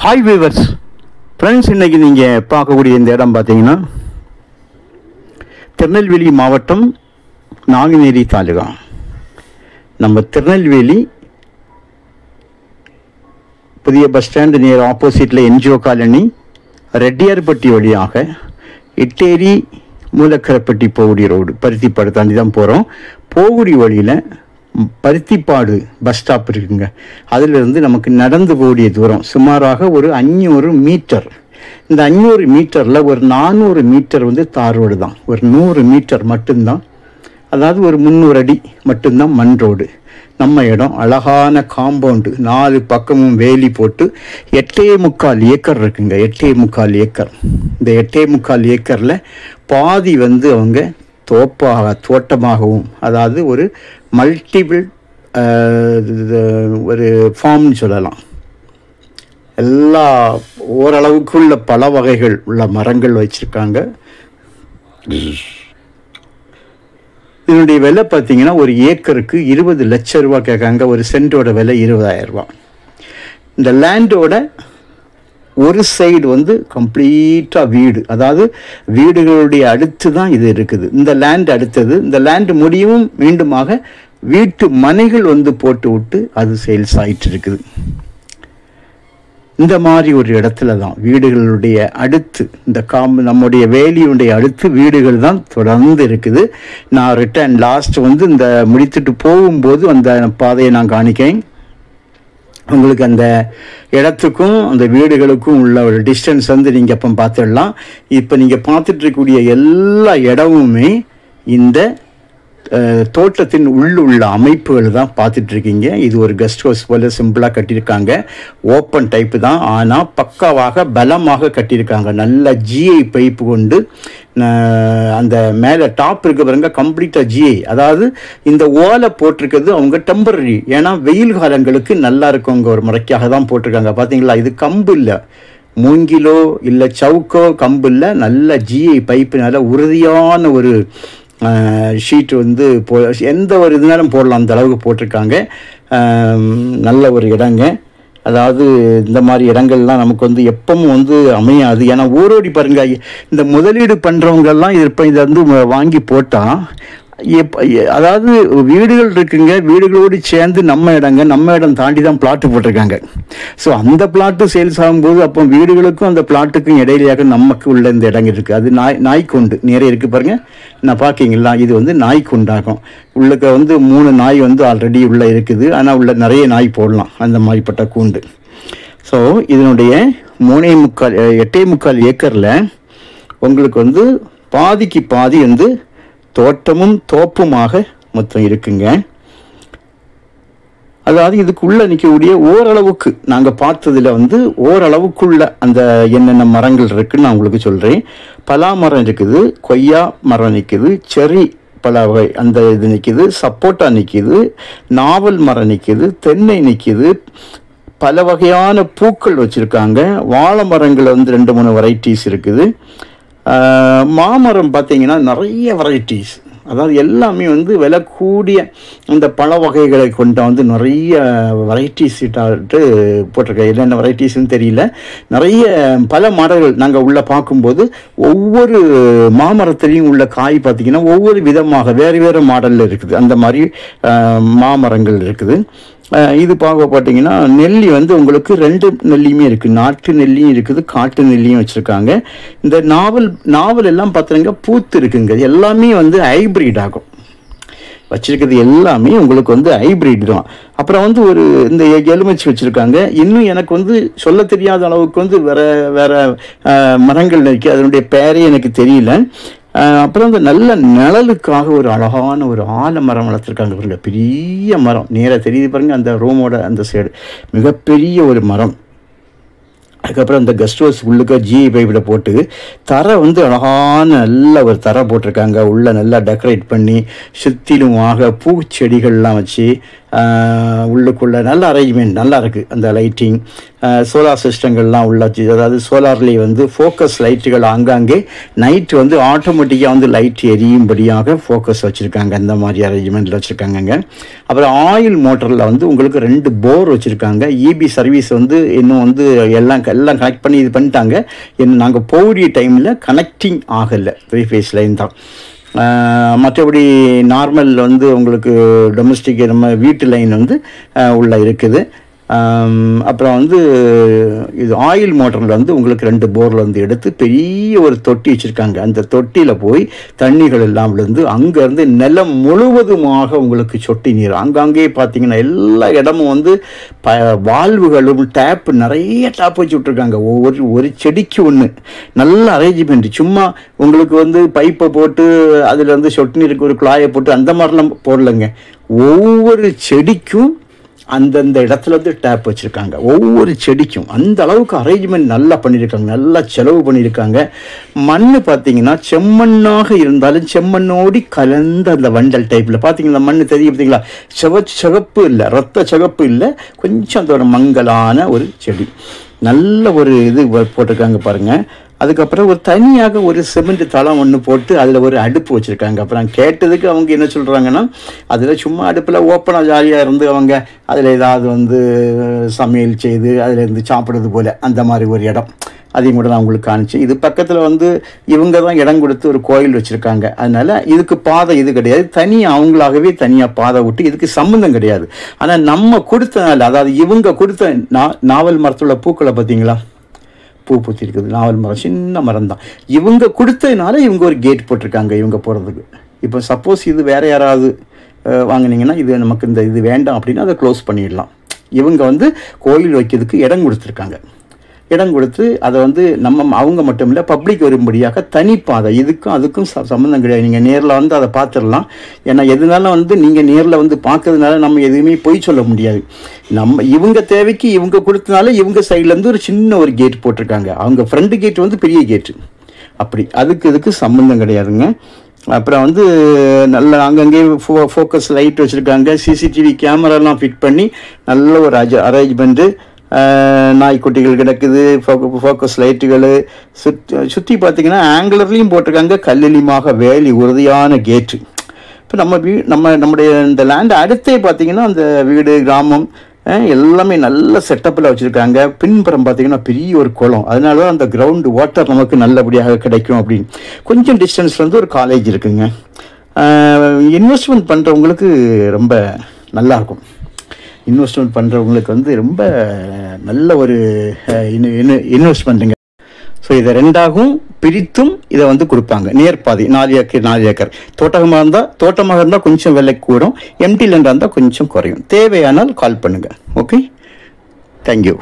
Hi viewers friends, இன்றைக்கி நீங்கள் பார்க்கக்கூடிய இந்த இடம் பார்த்தீங்கன்னா திருநெல்வேலி மாவட்டம் நாங்குநேரி தாலுகா. நம்ம திருநெல்வேலி புதிய பஸ் ஸ்டாண்டு நியர் ஆப்போசிட்டில் என்ஜிஓ காலனி ரெட்டியார்பட்டி வழியாக இட்டேரி மூலக்கரைப்பட்டி போகுடி ரோடு பருத்திப்பாடு தாண்டி தான் போகிறோம். போகுடி வழியில் பருத்திப்பாடு பஸ் ஸ்டாப் இருக்குங்க. அதிலிருந்து நமக்கு நடந்து போகக்கூடிய தூரம் சுமாராக ஒரு 500 மீட்டர். இந்த 500 மீட்டரில் ஒரு 400 மீட்டர் வந்து தார் ரோடு தான், ஒரு 100 மீட்டர் மட்டும்தான், அதாவது ஒரு 300 அடி மட்டும்தான் மண் ரோடு. நம்ம இடம் அழகான காம்பவுண்டு, 4 பக்கமும் வேலி போட்டு 8.25 ஏக்கர் இருக்குங்க. 8.25 ஏக்கர். இந்த 8.25 ஏக்கரில் பாதி வந்து அவங்க தோட்டமாகவும், அதாவது ஒரு மல்டிபிள் ஒரு ஃபார்ம்னு சொல்லலாம். எல்லா ஓரளவுக்குள்ள பல வகைகள் உள்ள மரங்கள் வச்சுருக்காங்க. இதனுடைய விலை பார்த்தீங்கன்னா ஒரு ஏக்கருக்கு 20 லட்சம் ரூபா கேட்காங்க. ஒரு சென்ட்டோட விலை 20,000 ரூபா. இந்த லேண்டோட ஒரு சைடு வந்து கம்ப்ளீட்டாக வீடு, அதாவது வீடுகளுடைய அடுத்து தான் இது இருக்குது. இந்த லேண்ட் அடுத்தது, இந்த லேண்ட் முடியவும் மீண்டுமாக வீட்டு மனைகள் வந்து போட்டு விட்டு அது சேல்ஸ் ஆகிட்டு இருக்குது. இந்த மாதிரி ஒரு இடத்துல தான் வீடுகளுடைய அடுத்து, இந்த நம்முடைய வேலியுடைய அடுத்து வீடுகள் தான் தொடர்ந்து இருக்குது. நான் லாஸ்ட் வந்து இந்த முடித்துட்டு போகும்போது அந்த பாதையை நான் காணிக்கேன். உங்களுக்கு அந்த இடத்துக்கும் அந்த வீடுகளுக்கும் உள்ள ஒரு டிஸ்டன்ஸ் வந்து நீங்கள் அப்போ பார்த்துடலாம். இப்போ நீங்கள் பார்த்துட்டு இருக்கக்கூடிய எல்லா இடமுமே இந்த தோட்டத்தின் உள்ள அமைப்புகள் தான் பார்த்துட்ருக்கீங்க. இது ஒரு கெஸ்ட் ஹவுஸ் போல் சிம்பிளாக கட்டியிருக்காங்க. ஓப்பன் டைப்பு தான், ஆனால் பக்காவாக பலமாக கட்டியிருக்காங்க. நல்ல ஜிஐ பைப்பு கொண்டு அந்த மேலே டாப் இருக்க பாருங்க, கம்ப்ளீட்டாக ஜிஐ. அதாவது இந்த ஓலை போட்டிருக்கிறது அவங்க டெம்பரரி, ஏன்னா வெயில் காலங்களுக்கு நல்லா இருக்குங்க ஒரு முறைக்காக தான் போட்டிருக்காங்க. பார்த்தீங்களா, இது கம்பு இல்லை, மூங்கிலோ இல்லை சவுக்கோ கம்பு இல்லை, நல்ல ஜிஐ பைப்பு, நல்ல உறுதியான ஒரு ஷீட் வந்து எந்த ஒரு இதுனாலும் போடலாம், அந்த அளவுக்கு போட்டிருக்காங்க. நல்ல ஒரு இடங்க. அதாவது இந்த மாதிரி இடங்கள்லாம் நமக்கு வந்து எப்பவும் வந்து அமையாது. ஏன்னா ஊரோடி பாருங்க, இந்த முதலீடு பண்ணுறவங்கெல்லாம் இப்போ இதை வந்து வாங்கி போட்டால் அதாவது வீடுகள் இருக்குங்க, வீடுகளோடு சேர்ந்து நம்ம இடம் தாண்டி தான் பிளாட்டு போட்டிருக்காங்க. ஸோ அந்த பிளாட்டு சேல்ஸ் ஆகும்போது அப்போ வீடுகளுக்கும் அந்த பிளாட்டுக்கும் இடையிலையாக நமக்கு உள்ள இந்த இடங்கள் இருக்குது. அது நாய்க்குண்டு நிறைய இருக்குது பாருங்கள், நான் பார்க்கிங்களா, இது வந்து நாய்க்குண்டாகும். உள்ளுக்க வந்து 3 நாய் வந்து ஆல்ரெடி உள்ளே இருக்குது, ஆனால் உள்ள நிறைய நாய் போடலாம் அந்த மாதிரிப்பட்ட கூண்டு. ஸோ இதனுடைய 8.25 ஏக்கரில் உங்களுக்கு வந்து பாதிக்கு பாதி வந்து தோட்டமும் தோப்புமாக மொத்தம் இருக்குங்க. அதாவது இதுக்குள்ளே நிற்கக்கூடிய ஓரளவுக்கு நாங்கள் பார்த்ததில் வந்து ஓரளவுக்குள்ள அந்த என்னென்ன மரங்கள் இருக்குதுன்னு நான் உங்களுக்கு சொல்கிறேன். பலா மரம் இருக்குது, கொய்யா மரம் நிற்குது, செரி பல வகை அந்த இது நிற்கிது, சப்போட்டா நிற்கிது, நாவல் மரம் நிற்கிது, தென்னை நிற்கிது, பல வகையான பூக்கள் வச்சுருக்காங்க. வாழை மரங்கள் வந்து 2-3 வெரைட்டிஸ் இருக்குது. மாமரம் பார்த்திங்கன்னா நிறைய வெரைட்டிஸ், அதாவது எல்லாமே வந்து விலை கூடிய அந்த பழ வகைகளை கொண்ட வந்து நிறைய வெரைட்டிஸ் போட்டிருக்கேன். என்னென்ன வெரைட்டிஸ்ன்னு தெரியல, நிறைய பல மாடல்கள். நாங்கள் உள்ளே பார்க்கும்போது ஒவ்வொரு மாமரத்துலேயும் உள்ள காய் பார்த்திங்கன்னா ஒவ்வொரு விதமாக வேறு வேறு மாடலில் இருக்குது. அந்த மாதிரி மாமரங்கள் இருக்குது. இது பார்த்தீங்கன்னா நெல்லி வந்து உங்களுக்கு 2 நெல்லியுமே இருக்குது, நாட்டு நெல்லியும் இருக்குது, காட்டு நெல்லியும் வச்சுருக்காங்க. இந்த நாவல் எல்லாம் பார்த்தீங்கன்னா பூத்து இருக்குங்க, எல்லாமே வந்து ஹைப்ரிட் ஆகும். வச்சிருக்கிறது எல்லாமே உங்களுக்கு வந்து ஹைப்ரிட் தான். அப்புறம் வந்து ஒரு இந்த எலுமிச்சி வச்சுருக்காங்க. இன்னும் எனக்கு வந்து சொல்ல தெரியாத அளவுக்கு வந்து வேறு மரங்கள் இருக்குது, அதனுடைய பேரே எனக்கு தெரியல. அப்புறம் அந்த நல்ல நிழலுக்காக ஒரு அழகான ஒரு ஆலமரம் வளர்த்துருக்காங்க பாருங்க, பெரிய மரம் நேராக தெரியுது பாருங்கள், அந்த ரூமோட அந்த சைடு மிகப்பெரிய ஒரு மரம். அதுக்கப்புறம் அந்த கெஸ்ட் ஹவுஸ் உள்ளுக்க ஜிஐ பைப்பில் போட்டு தரை வந்து அழகான நல்ல ஒரு தரை போட்டிருக்காங்க. உள்ளே நல்லா டெக்கரேட் பண்ணி சுற்றிலுமாக பூச்செடிகள்லாம் வச்சு உள்ளுக்குள்ளே நல்ல அரேஞ்ச்மெண்ட் நல்லா இருக்குது. அந்த லைட்டிங் சோலார் சிஸ்டங்கள்லாம் உள்ளாச்சு. அதாவது சோலார்லேயே வந்து ஃபோக்கஸ் லைட்டுகள் ஆங்காங்கே நைட்டு வந்து ஆட்டோமேட்டிக்காக வந்து லைட் எரியும்படியாக ஃபோக்கஸ் வச்சுருக்காங்க. அந்த மாதிரி அரேஞ்ச்மெண்ட்டில் வச்சுருக்காங்கங்க. அப்புறம் ஆயில் மோட்டரில் வந்து உங்களுக்கு 2 போர் வச்சுருக்காங்க. இபி சர்வீஸ் வந்து இன்னும் வந்து எல்லாம் கனெக்ட் பண்ணி இது பண்ணிட்டாங்க. இன்னும் நாங்கள் போகிற டைமில் கனெக்டிங் ஆகலை, 3 ஃபேஸ் லைன் தான். மற்றபடி நார்மல் வந்து உங்களுக்கு டொமஸ்டிக் நம்ம வீட்டு லைன் வந்து உள்ளே இருக்குது. அப்புறம் வந்து இது ஆயில் மோட்டரில் வந்து உங்களுக்கு 2 போரில் வந்து எடுத்து பெரிய ஒரு தொட்டி வச்சுருக்காங்க. அந்த தொட்டியில் போய் தண்ணிகள் எல்லாம் விழுந்து அங்கேருந்து நிலம் முழுவதுமாக உங்களுக்கு சொட்டி நீர் ஆங்காங்கே பார்த்தீங்கன்னா எல்லா இடமும் வந்து வால்வுகளும் டேப்பு நிறைய டேப் வச்சு விட்ருக்காங்க. ஒரு செடிக்கு ஒன்று நல்ல அரேஞ்ச்மெண்ட். சும்மா உங்களுக்கு வந்து பைப்பை போட்டு அதில் வந்து சொட்டு நீருக்கு ஒரு குழாயை போட்டு அந்த மாதிரிலாம் போடலைங்க. ஒவ்வொரு செடிக்கும் அந்தந்த இடத்துல வந்து டேப் வச்சுருக்காங்க. ஒவ்வொரு செடிக்கும் அந்த அளவுக்கு அரேஞ்ச்மெண்ட் நல்லா பண்ணியிருக்காங்க, நல்லா செலவு பண்ணியிருக்காங்க. மண் பார்த்தீங்கன்னா செம்மண்ணாக இருந்தாலும் செம்மண்ணோடி கலந்த அந்த வண்டல் டைப்பில் பார்த்தீங்கன்னா மண் தெரியும் பார்த்தீங்களா, சிவப்பு இல்லை, ரத்த சிவப்பு இல்லை, கொஞ்சம் அந்த ஒரு மங்கலான ஒரு செடி. நல்ல ஒரு இது போட்டிருக்காங்க பாருங்கள். அதுக்கப்புறம் ஒரு தனியாக ஒரு சிமெண்ட் தளம் ஒன்று போட்டு அதில் ஒரு அடுப்பு வச்சுருக்காங்க. அப்புறம் கேட்டதுக்கு அவங்க என்ன சொல்கிறாங்கன்னா, அதில் சும்மா அடுப்பில் ஓப்பனாக ஜாலியாக இருந்து அவங்க அதில் ஏதாவது வந்து சமையல் செய்து அதில் இருந்து சாப்பிட்றது போல் அந்த மாதிரி ஒரு இடம். அதையும் கூட நான் உங்களுக்கு காணிச்சு. இது பக்கத்தில் வந்து இவங்க தான் இடம் கொடுத்து ஒரு கோயில் வச்சுருக்காங்க. அதனால் இதுக்கு பாதை இது கிடையாது, அவங்களாகவே தனியாக பாதை விட்டு இதுக்கு சம்மந்தம் கிடையாது. ஆனால் நம்ம கொடுத்தனால, அதாவது இவங்க கொடுத்த நாவல் மரத்துள்ள பூக்களை பார்த்தீங்களா, பூ பூத்தி இருக்குது. நாவல் மரம் சின்ன மரம் தான். இவங்க கொடுத்ததுனால இவங்க ஒரு கேட் போட்டிருக்காங்க இவங்க போகிறதுக்கு. இப்போ சப்போஸ் இது வேறு யாராவது வாங்கினீங்கன்னா இது நமக்கு இந்த இது வேண்டாம் அப்படின்னா அதை க்ளோஸ் பண்ணிடலாம். இவங்க வந்து கோயில் வைக்கிறதுக்கு இடம் கொடுத்துருக்காங்க. இடம் கொடுத்து அதை வந்து அவங்க மட்டும் இல்லை பப்ளிக் வரும்படியாக தனிப்பாதை, இதுக்கும் அதுக்கும் சம்மந்தம் கிடையாது. நீங்கள் நேரில் வந்து அதை பார்த்துடலாம். ஏன்னா எதுனாலும் வந்து நீங்கள் நேரில் வந்து பார்க்கறதுனால நம்ம எதுவுமே பொய் சொல்ல முடியாது. இவங்க தேவைக்கு இவங்க கொடுத்தனால இவங்க சைட்லேருந்து ஒரு சின்ன ஒரு கேட் போட்டிருக்காங்க. அவங்க ஃப்ரண்ட் கேட் வந்து பெரிய கேட்டு, அப்படி இதுக்கு சம்மந்தம் கிடையாதுங்க. அப்புறம் வந்து நல்ல அங்கங்கே ஃபோக்கஸ் லைட் வச்சுருக்காங்க. சிசிடிவி கேமராலாம் ஃபிட் பண்ணி நல்ல ஒரு அரேஞ்ச்மெண்ட்டு. நாய்க்குட்டிகள் கிடக்குது, ஃபோக்கஸ் லைட்டுகள் சுற்றி பார்த்தீங்கன்னா ஆங்குலர்லேயும் போட்டிருக்காங்க, கல்லிலிமாக வேலி உறுதியான கேட்டு. இப்போ நம்முடைய இந்த லேண்ட் அடுத்தே பார்த்தீங்கன்னா அந்த வீடு கிராமம் எல்லாமே நல்ல செட்டப்பில் வச்சுருக்காங்க. பின்புறம் பார்த்தீங்கன்னா பெரிய ஒரு குளம், அதனால தான் அந்த கிரவுண்டு வாட்டர் நமக்கு நல்லபடியாக கிடைக்கும் அப்படின்னு. கொஞ்சம் டிஸ்டன்ஸில் வந்து ஒரு காலேஜ் இருக்குங்க. இன்வெஸ்ட்மெண்ட் பண்ணுறவங்களுக்கு ரொம்ப நல்லாயிருக்கும். இன்வெஸ்ட்மெண்ட் பண்ணுறவங்களுக்கு வந்து ரொம்ப நல்ல ஒரு இன்வெஸ்ட்மெண்ட்டுங்க. ஸோ இதை 2ஆகவும் பிரித்தும் இதை வந்து கொடுப்பாங்க. நேர்பாதி 4 ஏக்கர் தோட்டமாக இருந்தால் கொஞ்சம் விலை கூடும், எம்டி லேண்டாக இருந்தால் கொஞ்சம் குறையும். தேவையானால் கால் பண்ணுங்கள். Okay, thank you.